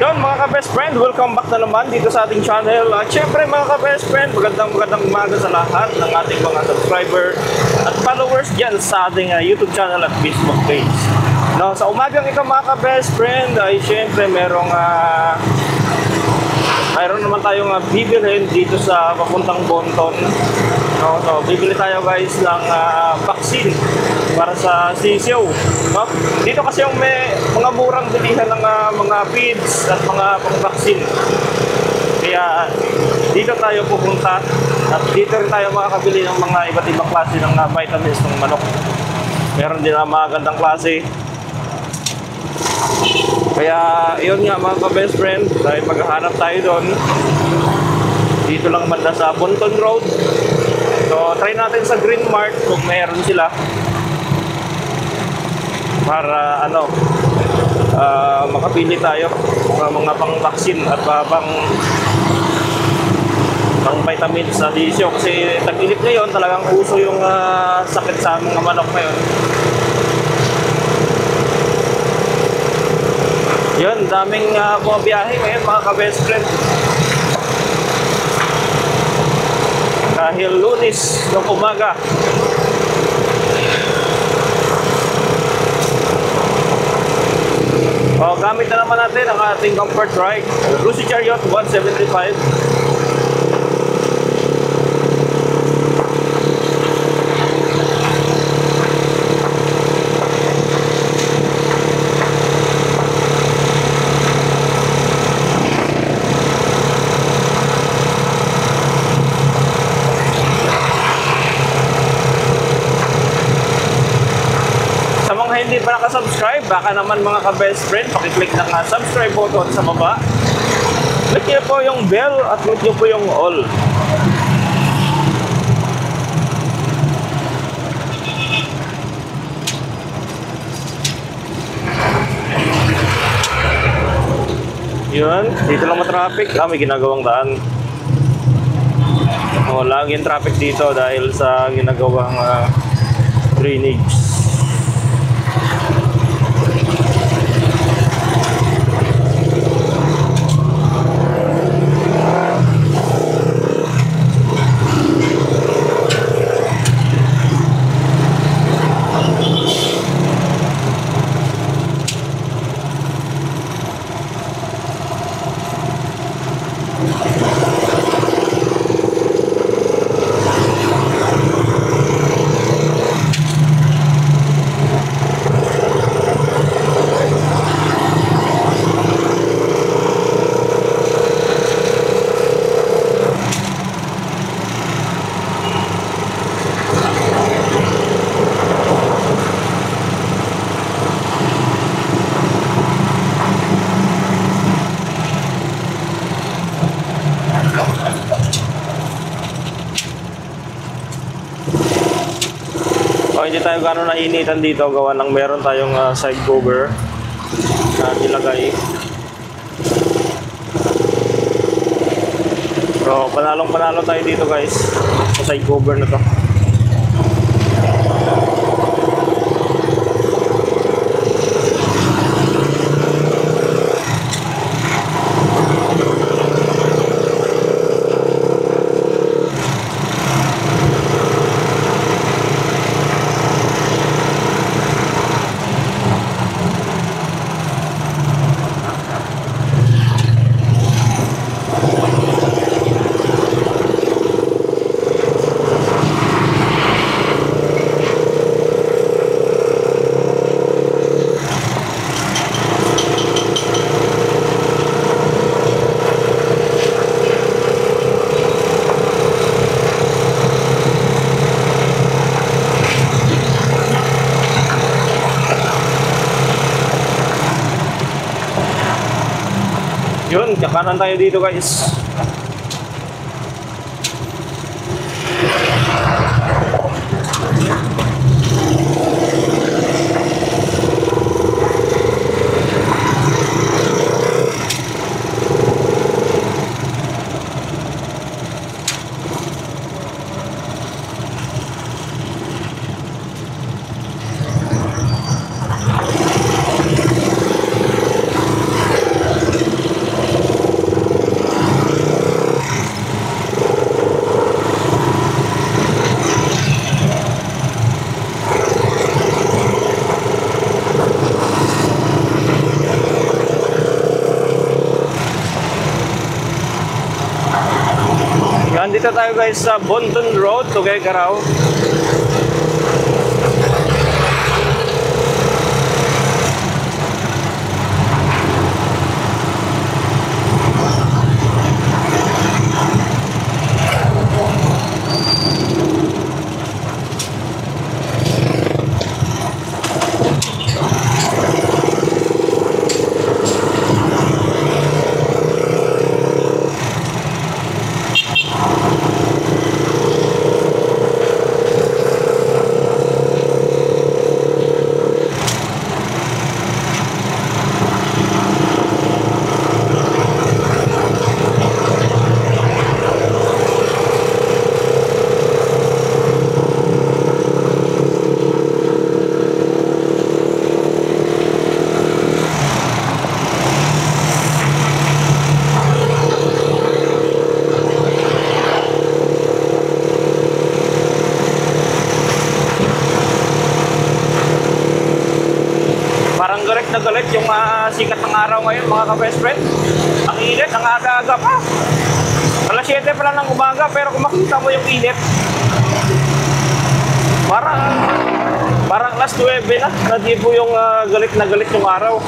Yun mga ka-best friend, welcome back na naman dito sa ating channel. At syempre mga ka-best friend, magandang umaga sa lahat ng ating mga subscriber at followers dyan sa ating YouTube channel at Facebook page. No, sa umagang ito mga ka-best friend ay syempre mayroon naman tayong bibilhin dito sa papuntang Bonton. No, so bibili tayo guys ng vaccine para sa sisiyaw. No? Dito kasi yung may mga murang bilihan ng mga feeds at mga pang-vaccine. Kaya dito tayo pupunta at dito rin tayo makakabili ng mga iba't ibang klase ng vitamins ng manok. Meron din mga gandang klase. Kaya yun nga mga ka-best friend, dahil maghahanap tayo doon. Dito lang banda sa Bonton Road. So try natin sa Green Mart kung meron sila. Para makapili tayo ng mga pang-vaccine at pang-vitamins sa disyo. Kasi tag-init ngayon, talagang uso yung sakit sa mga manok ngayon. Yun, daming bumabiyahe ngayon mga ka-best friend. Dahil Lunes ng umaga. Gamit na naman natin ang ating comfort ride. Lucy Chariot 175. Hindi pa nakasubscribe, baka naman mga ka-best friend, pakiclick ng subscribe button sa baba. Click nyo po yung bell at click nyo po yung all. Yun, dito lang matraffic. May ginagawang daan. Laging traffic dito dahil sa ginagawang drainage. Hindi tayo gano'n nainitan dito gawa ng meron tayong side cover na nilagay. So panalong-panalo tayo dito guys sa side cover na to. Yun, kakanan tayo dito guys. Nandito tayo guys sa Bonton Road, Tuguegarao. Parang galit na galit yung sikat ng araw ngayon mga ka-best friend. Ang init, ang aga-aga pa. Alas 7 pa lang ng umaga pero kung makita mo yung init, parang alas 9 na. Hindi po yung galit na galit yung araw.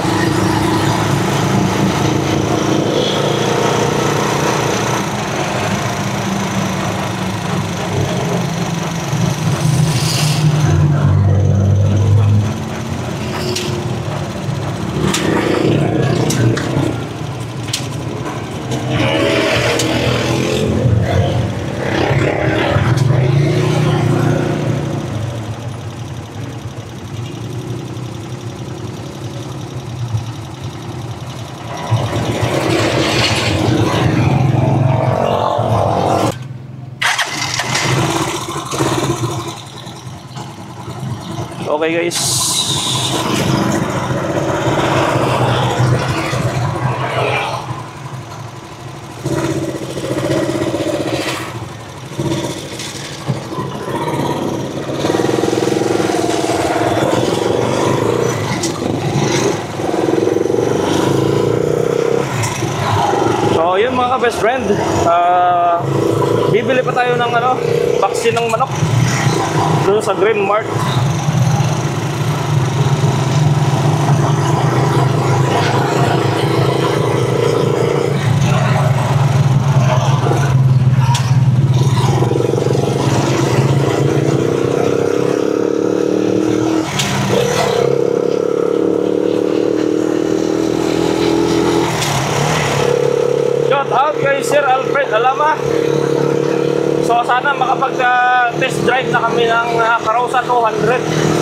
Okay guys. So yun mga ka-best friend, bibili pa tayo ng vaccine ng manok doon sa Green Mart. Shout out kay Sir Alfred Alama. So sana makapag-test drive na kami ng Karosa 200.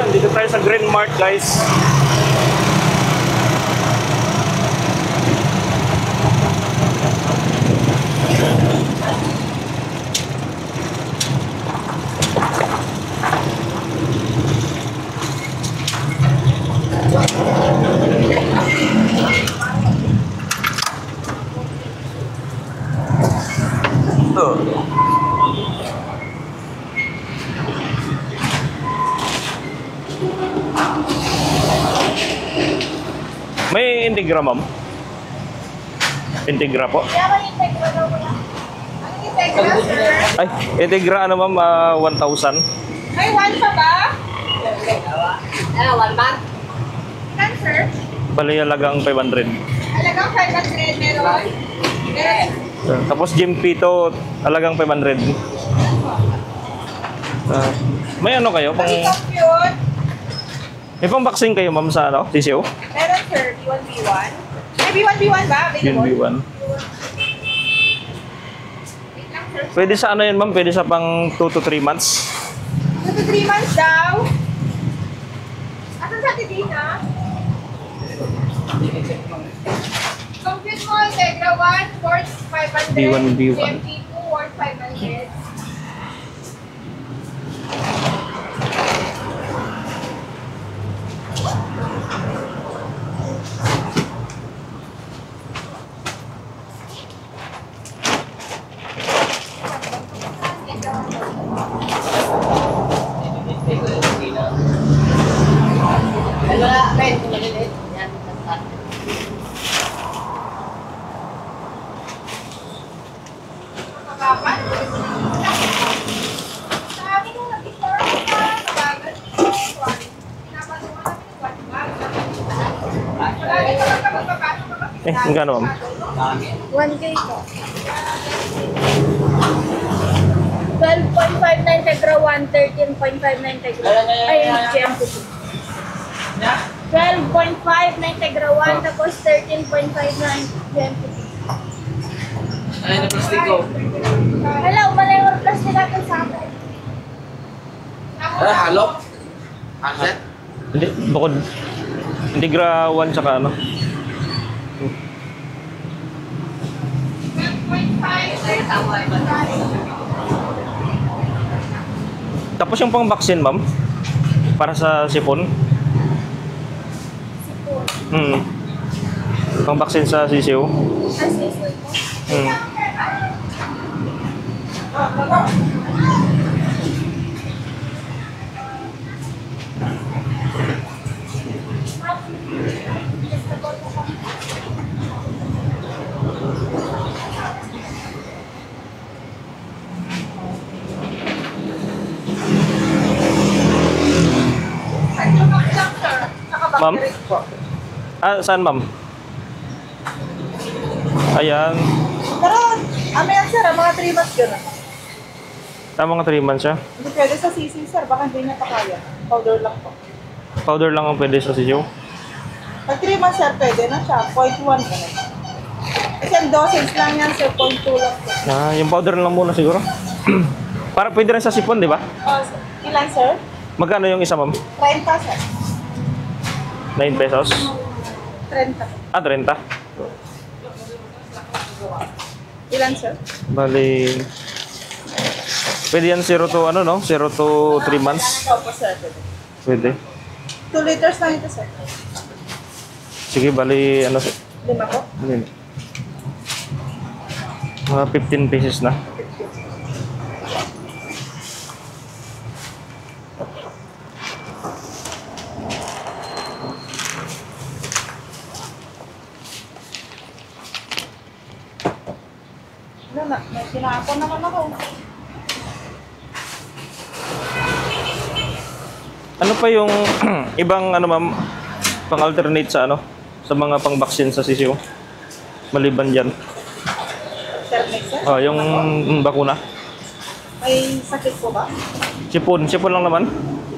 Dito tayo sa Green Mart guys. May Integra, ma'am? Integra po? Ay, Integra ma'am, 1,000. May one pa ba? One month. Kan, sir? Bali halagang 500. Halagang 500 meron? Meron. Tapos Gimpito, halagang 500. May kayo? Pang-compute. May pang vaccine kayo, ma'am, sa TCO? Meron, sir. B1B1. May B1B1 ba? Yun, B1. Wait lang, sir. Pwede sa yun, ma'am? Pwede sa pang 2 to 3 months? 2 Sa 3 months daw. Asan sa titina? Compute mo, Integra 1, worth 500. B1, B1. GMP 2, worth 500. Kapan? Sabi ko, nag-store ko na. Kabagal. Pinapatungan namin yung 1 bag. Lagi ko lang kapag papasok ka kasi. Magkano ma'am? 1K ko. 12.59 Tegra 1, 13.59 Tegra. Ay, GMP 2. 12.59 Tegra 1, tapos 13.59 GMP 2. Ay, na plastic ko. Hello, malay mo plastic natin sa akin. Ay, halo? Hanset? Hindi, bukod. Integra 1 tsaka ano. 12.5. Tapos yung pang vaccine ma'am? Para sa sipon? Hmm. Pang vaccine sa sisiw? Hmm. Ma'am? Saan ma'am? Ayan. Pero, ano yan sir, mga 3 months gano'n. Mga 3 months siya. Hindi pwede sa sisig sir, baka hindi niya pa kaya. Powder lang po. Powder lang ang pwede sa sisiw. Pag 3 months sir, pwede na siya, 0.1 gano'n. Kasi ang dosage lang yan sir, 0.2 lang po. Yung powder lang muna siguro. Para pwede rin sa sipon, di ba? Ilan sir? Magkano yung isa ma'am? 30 sir. 9 pesos? 30. 30. Ilan sir? Bali, pwede yan 0 to ano no? 0 to 3 months. Opo sir, pwede. Pwede. 2 liters lang ito sir. Sige, bali ano 5 po? yun. Mga 15 pieces na. Ano na, may kinakapon naman ako. Ano pa yung ibang ano ma'am pang alternate sa ano sa mga pang vaccine sa sisiw? Maliban diyan. Sir, next sir? Yung bakuna. May sakit po ba? Sipon lang naman.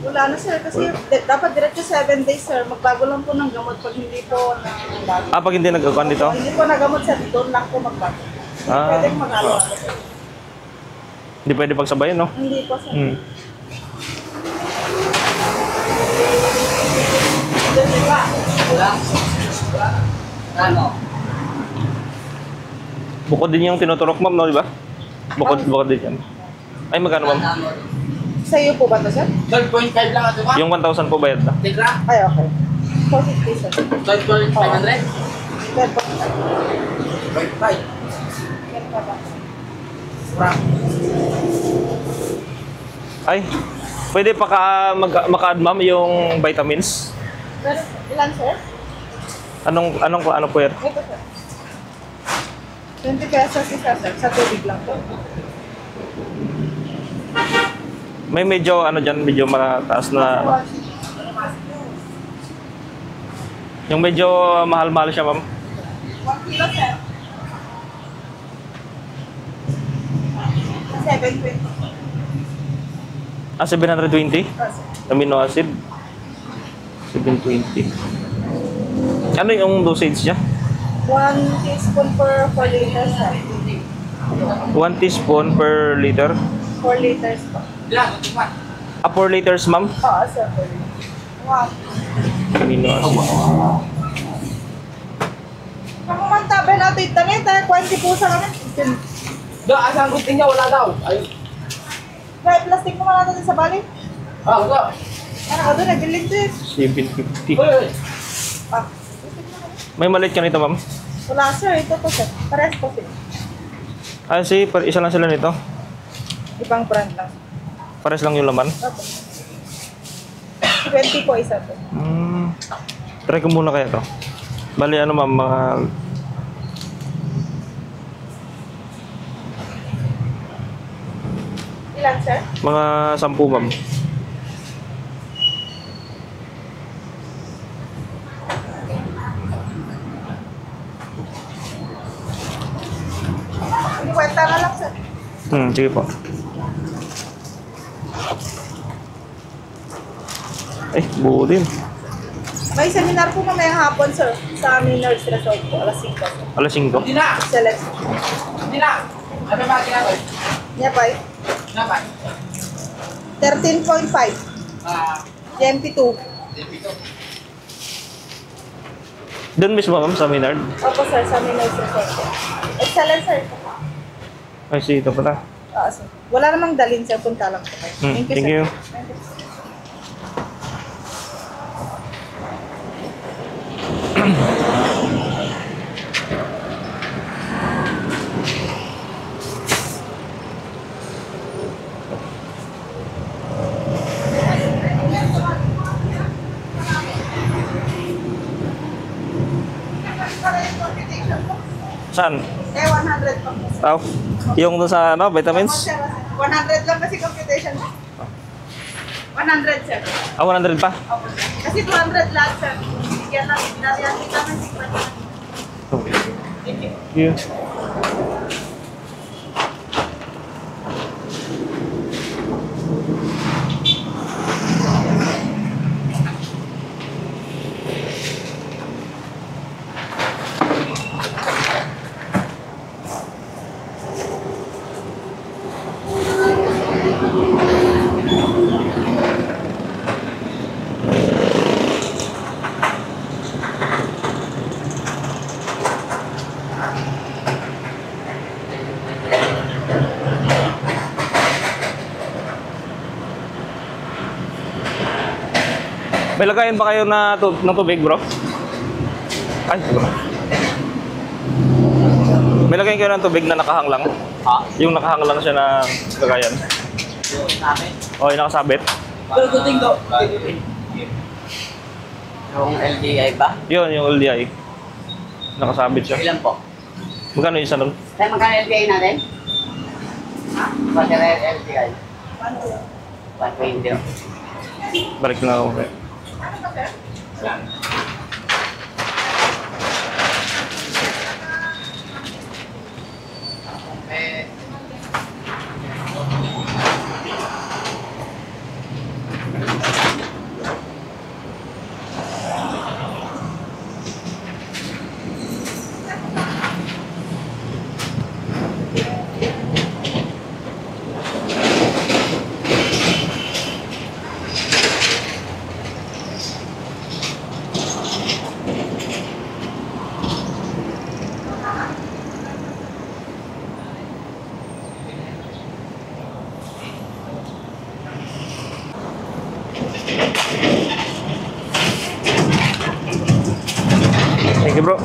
Wala na sir, kasi dapat diretso 7 days sir. Magbago lang po ng gamot pag hindi po nagbago. Pag hindi nag-account dito. Hindi po nagamot sir, doon lang po magbago. Ah. Pwede mag-alo. Hindi pwede pagsabayin, no? Hindi po sir. Hmm. Wala. Ano? Bukod din yung tinuturok ma'am, no, di ba? Bukod din yan. Ay, magkano ma'am? Sa iyo po ba ito sir? 12.5 lang ito ba? Yung 1,000 po bayad na. Tigra? Ay, okay. 450 sir. 12.500? Pero po. 0.5. Pero pa ba? Frank. Ay, pwede pa maka-add ma'am yung vitamins? Pero ilan sir? Ano po yan? Ito sir. 20 pesos isa sir. Sa tubig lang po. May medyo medyo mataas na yung medyo mahal-mahal siya ma'am. 1 kilo sir. 720. 720 Oh, sir. amino acid. 720. Ano yung dosage niya? 1 teaspoon per 4 liters sir. 1 teaspoon per liter. 4 liters po. Ilan? Ito pa. 4 liters, ma'am. Oo, sir, pwede. Wow. Amino acid. Kung mantabi natin ito nito, 20 po sa kami. Do, asang gusto niya, wala daw. Ay. Kaya plastic mo natin sa bali. Ah, do. Ano ka doon, nagbilig din. 750. Uy. Ah, May maliit ka nito, ma'am? wala sir, ito po sir. Pares po sir. Ah, isa lang sila nito. Ibang brand lang. Pares lang yung laman. Opo. 20 po isa po. Try ko muna kaya to. Bali, ano ma'am, mga... Ilan sir? Mga 10, ma'am. Kwenta na lang sir. Sige po. Ay, buo din. May seminar po mamayang hapon sir. Sa aming nurse resort po. Alas 5 sir. Alas 5. Hindi na. Excellent. Hindi na. Ano ba ginagawa? Niya pa Dapat. 13.5. Ah, GMP2. dito. Doon mismo, ma'am, sa Maynard. Opo sir, sa aming nurse resort po. Excellent sir. Ay, ito pala. Sir. Wala namang dalhin sir. Punta lang po kayo. Thank sir. you. Thank you. Saan? 100 po. Aw, yung doon sa ano, vitamins? 100 lang kasi computation. 100 sir. 100 pa? Opo. Kasi 200 lahat sir. Bigyan lang. Nariyan kita ng 50. Thank you. May lagayan ba kayo na ng tubig, bro? Ay, bro. May lagayan kayo ng tubig na nakahang lang? Ha? Yung nakahang lang siya na lagayan? Yung namin. O, yung nakasabit? Pero guting do. Yung LDI ba? Yun, yung LDI. Nakasabit siya. Ilan po? Magkano yung isa nun? Tayo magkano LDI natin? Ha? Pati LDI. 120. Balik na ako. Eh, Thank you, bro.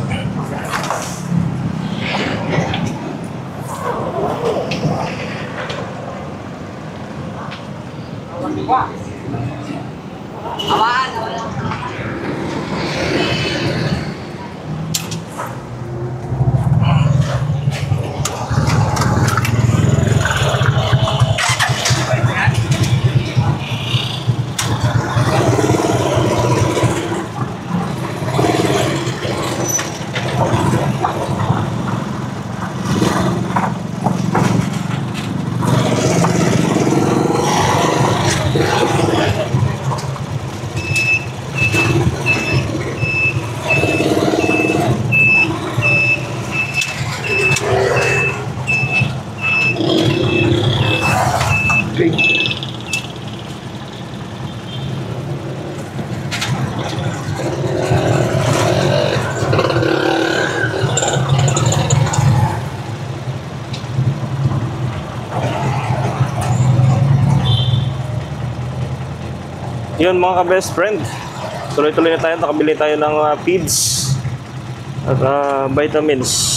Yun mga ka-best friend. Tuloy-tuloy na tayo. Nakabili tayo ng feeds at vitamins.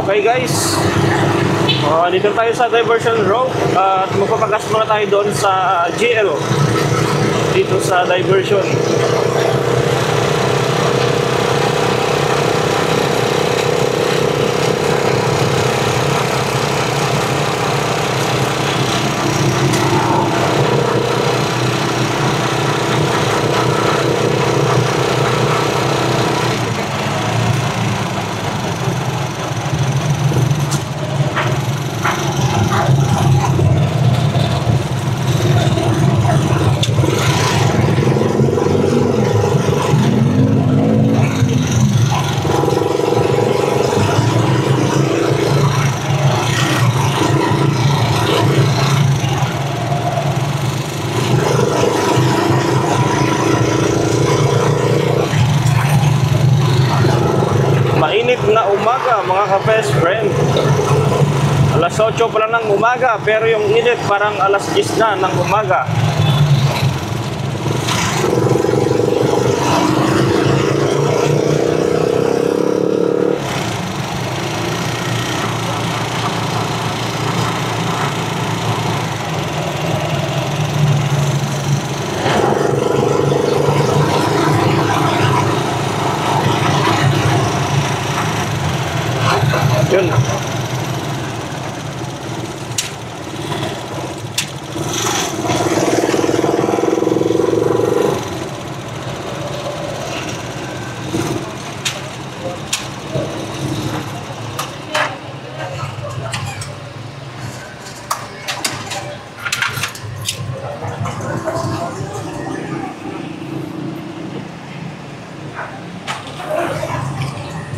Okay guys, dito tayo sa diversion road at magpapagas muna tayo doon sa GL dito sa diversion. Mainit na umaga mga ka-best friend. Alas 8 pa lang ng umaga pero yung init parang alas 10 na ng umaga. Yun.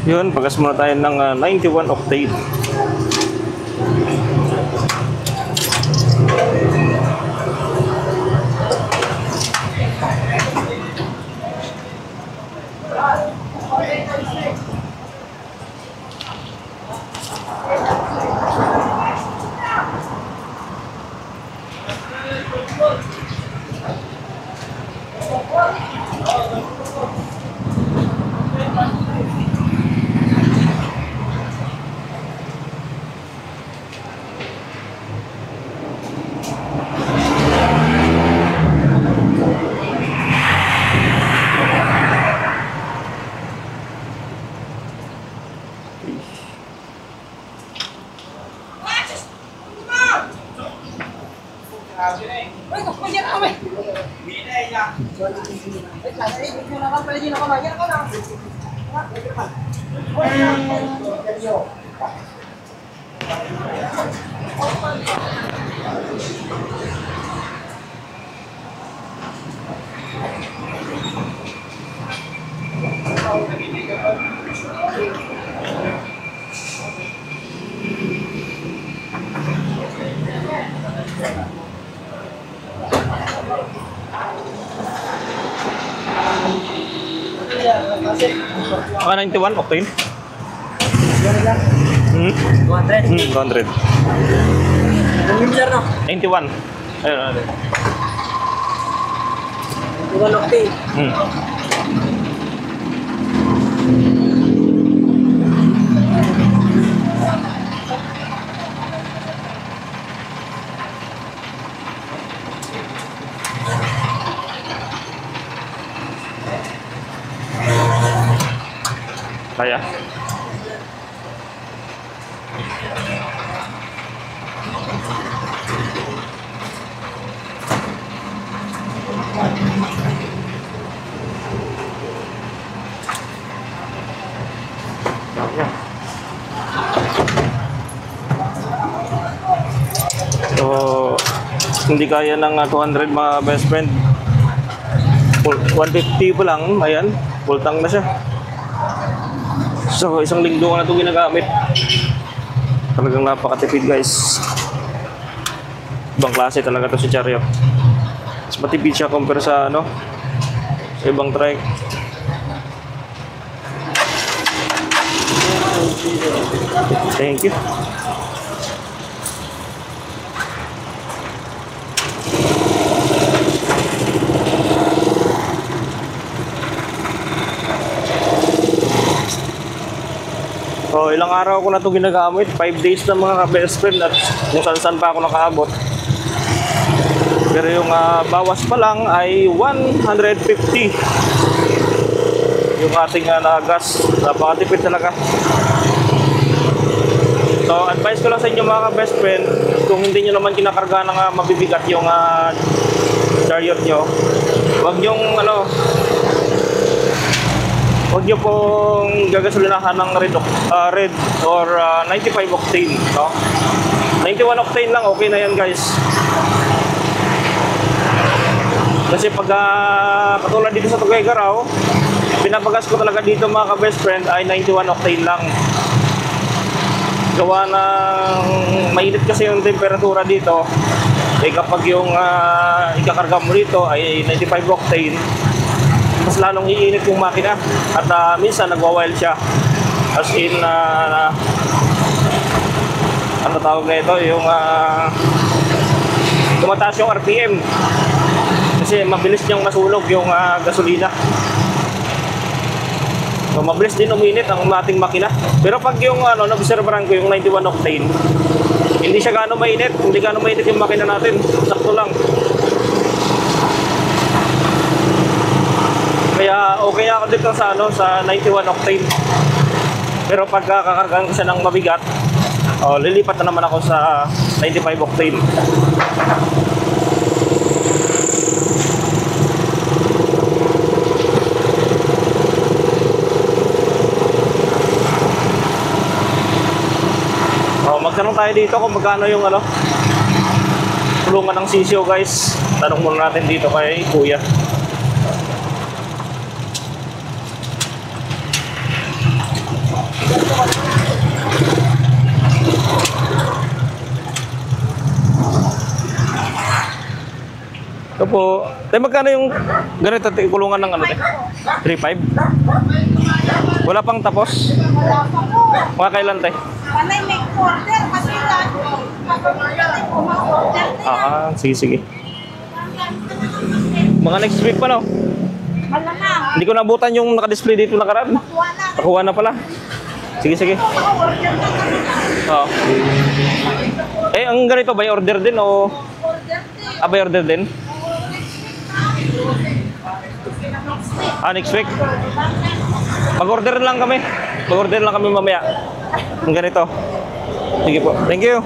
Yun, pagas muna tayo ng 91 octane. Uy, kapagyan kami. Wait lang, hindi na lang pala din ako. Yan ako lang. Mga 91 octane? 200. 200. Sir, no? 91. Ayun, ayun. 1 octane. Kaya. So, hindi kaya ng 200 mga best friend. 150 pa lang, ayan, full tank na siya. So, isang linggo ko na ito ginagamit. Talagang napakatipid guys. Ibang klase talaga to si Chariot. Mas matipid siya compare sa ano, sa ibang trike. Thank you. So, ilang araw ko na ito ginagamit. 5 days na mga best friend at kung saan pa ako nakaabot. Pero yung bawas pa lang ay 150. Yung ating gas. Napakatipid talaga. So, advice ko lang sa inyo mga best friend, kung hindi nyo naman kinakarga ng mabibigat yung Chariot nyo, huwag nyong huwag nyo pong gagasolinahan ng red or 95 octane, no? 91 octane lang, okay na yan guys. Kasi pag katulad dito sa Tuguegarao, pinapagas ko talaga dito mga ka-best friend ay 91 octane lang. Gawa ng mainit kasi yung temperatura dito, eh kapag yung ikakarga mo dito ay 95 octane, mas lalong iinit yung makina at minsan nagwa-wild siya, as in ano tawag na ito, yung tumataas yung RPM kasi mabilis niyang masunog yung gasolina. So mabilis din uminit ang ating makina. Pero pag yung nobserbahan ko yung 91 octane, hindi siya gaano mainit, hindi gaano mainit yung makina natin, sakto lang. Kaya okay ako dito sa sa 91 octane. Pero pag kakargahan ko siya ng mabigat, lilipat na naman ako sa 95 octane. Magtanong tayo dito kung magkano yung tulungan ng sisyo guys. Tanong muna natin dito kay Kuya. Ito po. Tayo magkano yung ganito kulungan ng 3.5? Wala pang tapos? Wala pa po. Mga kailan tayo? Panay may order kasi lang. Kapag order na. Sige. Mga next week pa, no? Malamang. Hindi ko nabutan yung naka-display dito nakaraan. Nakuha na. Nakuha na pala. Sige. Order na kami na. Oo. Eh, ang ganito, by order din o? Order din. By order din? Next week? Mag-order lang kami. Mag-order lang kami mamaya. Ang ganito. Sige po. Thank you.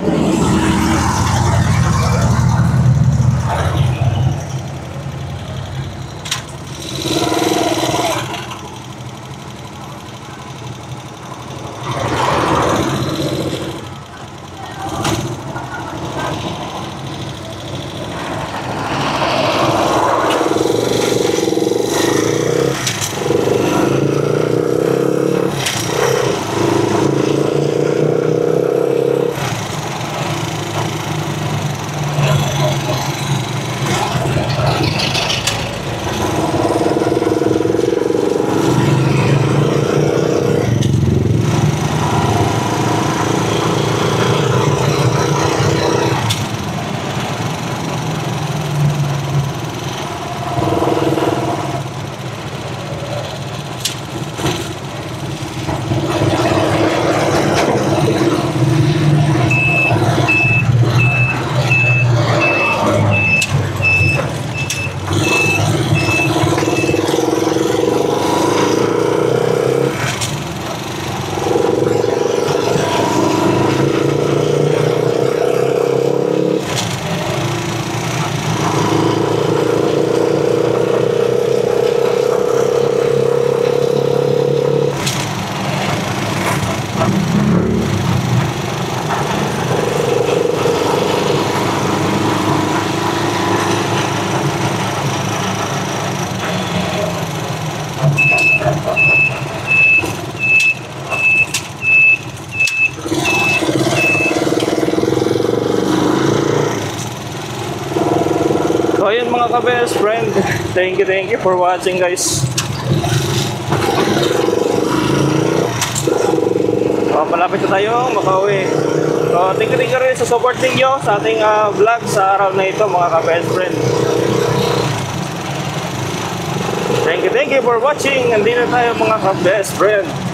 So ayun mga ka-best friend, thank you for watching guys. So, palapit na tayo makauwi. So thank you rin sa support ninyo sa ating vlog sa araw na ito mga ka-best friend. Thank you for watching. Nandito tayo mga ka-best friend.